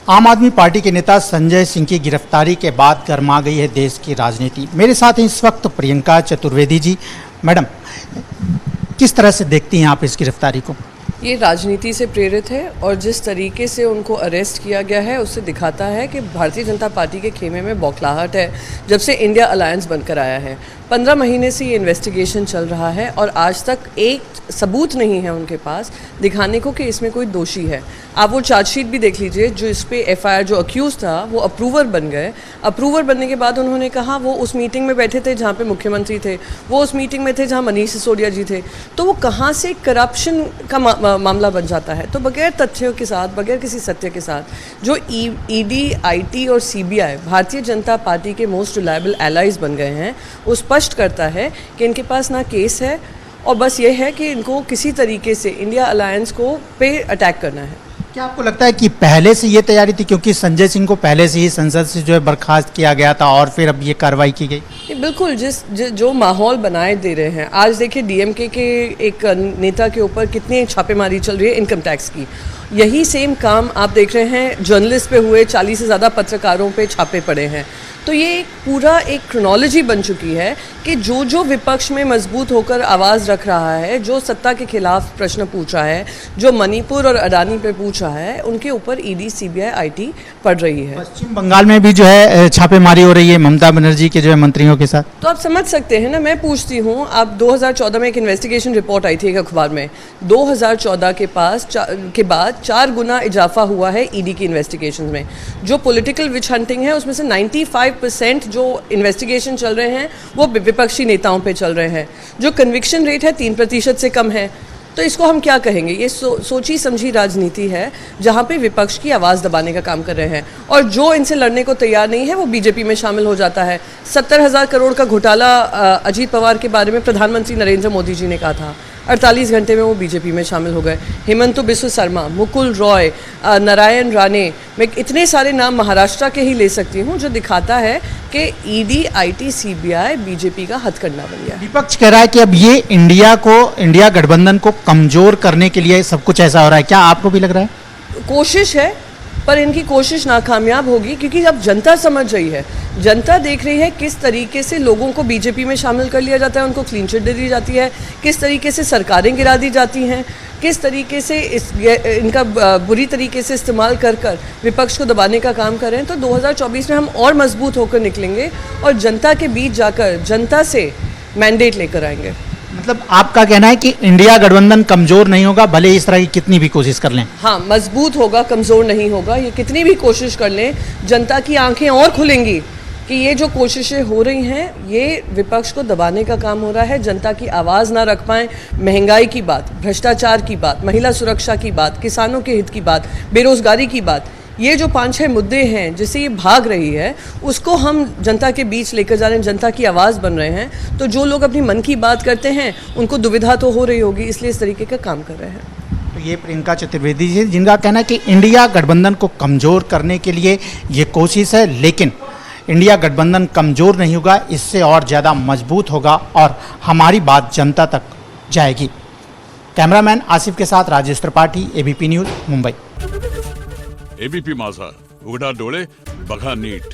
आम आदमी पार्टी के नेता संजय सिंह की गिरफ्तारी के बाद गरमा गई है देश की राजनीति। मेरे साथ इस वक्त प्रियंका चतुर्वेदी जी। मैडम, किस तरह से देखती हैं आप इस गिरफ्तारी को? ये राजनीति से प्रेरित है और जिस तरीके से उनको अरेस्ट किया गया है उससे दिखाता है कि भारतीय जनता पार्टी के खेमे में बौखलाहट है। जब से इंडिया अलायंस बनकर आया है 15 महीने से ये इन्वेस्टिगेशन चल रहा है और आज तक एक सबूत नहीं है उनके पास दिखाने को कि इसमें कोई दोषी है। आप वो चार्जशीट भी देख लीजिए, जो इस पे एफआईआर जो अक्यूज था वो अप्रूवर बन गए। अप्रूवर बनने के बाद उन्होंने कहा वो उस मीटिंग में बैठे थे जहाँ पे मुख्यमंत्री थे, वो उस मीटिंग में थे जहाँ मनीष सिसोदिया जी थे, तो वो कहाँ से करप्शन का मामला बन जाता है। तो बगैर तथ्यों के साथ, बगैर किसी सत्य के साथ जो ईडी, आईटी और सीबीआई भारतीय जनता पार्टी के मोस्ट रिलायबल एलाइज बन गए हैं, वो स्पष्ट करता है कि इनके पास ना केस है और बस ये है कि इनको किसी तरीके से इंडिया अलायंस को पे अटैक करना है। क्या आपको लगता है कि पहले से ये तैयारी थी, क्योंकि संजय सिंह को पहले से ही संसद से जो है बर्खास्त किया गया था और फिर अब ये कार्रवाई की गई? बिल्कुल, जो माहौल बनाए दे रहे हैं। आज देखिए डीएमके के एक नेता के ऊपर कितनी छापेमारी चल रही है इनकम टैक्स की। यही सेम काम आप देख रहे हैं जर्नलिस्ट पे हुए, 40 से ज़्यादा पत्रकारों पे छापे पड़े हैं। तो ये पूरा एक क्रोनोलॉजी बन चुकी है कि जो विपक्ष में मजबूत होकर आवाज़ रख रहा है, जो सत्ता के खिलाफ प्रश्न पूछ रहा है, जो मणिपुर और अडानी पे पूछ रहा है, उनके ऊपर ईडी, सीबीआई, आईटी पड़ रही है। पश्चिम बंगाल में भी जो है छापेमारी हो रही है ममता बनर्जी के जो है मंत्रियों के साथ। तो आप समझ सकते हैं ना। मैं पूछती हूँ, आप 2014 में एक इन्वेस्टिगेशन रिपोर्ट आई थी एक अखबार में, 2014 के बाद 4 गुना इजाफा हुआ है ईडी की इन्वेस्टिगेशन में। जो पॉलिटिकल विच हंटिंग है उसमें से 95% जो इन्वेस्टिगेशन चल रहे हैं वो विपक्षी नेताओं पे चल रहे हैं। जो कन्विक्शन रेट है 3% से कम है। तो इसको हम क्या कहेंगे? ये सोची समझी राजनीति है जहाँ पे विपक्ष की आवाज़ दबाने का काम कर रहे हैं और जो इनसे लड़ने को तैयार नहीं है वो बीजेपी में शामिल हो जाता है। 70,000 करोड़ का घोटाला अजीत पवार के बारे में प्रधानमंत्री नरेंद्र मोदी जी ने कहा था, 48 घंटे में वो बीजेपी में शामिल हो गए। हेमंत बिस्व शर्मा, मुकुल रॉय, नारायण राणे, मैं इतने सारे नाम महाराष्ट्र के ही ले सकती हूँ, जो दिखाता है कि ईडी, आईटी, सीबीआई बीजेपी का हथकंडा बन गया। विपक्ष कह रहा है कि अब ये इंडिया गठबंधन को कमजोर करने के लिए सब कुछ ऐसा हो रहा है। क्या आपको भी लग रहा है? कोशिश है, पर इनकी कोशिश नाकामयाब होगी क्योंकि अब जनता समझ रही है, जनता देख रही है किस तरीके से लोगों को बीजेपी में शामिल कर लिया जाता है, उनको क्लीन चिट दे दी जाती है, किस तरीके से सरकारें गिरा दी जाती हैं, किस तरीके से इनका बुरी तरीके से इस्तेमाल कर विपक्ष को दबाने का काम कर रहे हैं। तो 2024 में हम और मजबूत होकर निकलेंगे और जनता के बीच जाकर जनता से मैंडेट लेकर आएंगे। मतलब आपका कहना है कि इंडिया गठबंधन कमजोर नहीं होगा, भले इस तरह की कितनी भी कोशिश कर लें? हाँ, मजबूत होगा, कमजोर नहीं होगा। ये कितनी भी कोशिश कर लें, जनता की आंखें और खुलेंगी कि ये जो कोशिशें हो रही हैं ये विपक्ष को दबाने का काम हो रहा है, जनता की आवाज़ ना रख पाएं। महंगाई की बात, भ्रष्टाचार की बात, महिला सुरक्षा की बात, किसानों के हित की बात, बेरोजगारी की बात, ये जो 5-6 मुद्दे हैं जिससे ये भाग रही है, उसको हम जनता के बीच लेकर जा रहे हैं, जनता की आवाज़ बन रहे हैं। तो जो लोग अपनी मन की बात करते हैं उनको दुविधा तो हो रही होगी, इसलिए इस तरीके का काम कर रहे हैं। तो ये प्रियंका चतुर्वेदी जी, जिनका कहना है कि इंडिया गठबंधन को कमज़ोर करने के लिए ये कोशिश है, लेकिन इंडिया गठबंधन कमज़ोर नहीं होगा, इससे और ज़्यादा मजबूत होगा और हमारी बात जनता तक जाएगी। कैमरामैन आसिफ के साथ Rajesh Tripathi, ABP news, Mumbai. ABP माझा, उघडा डोळे बघा नीट।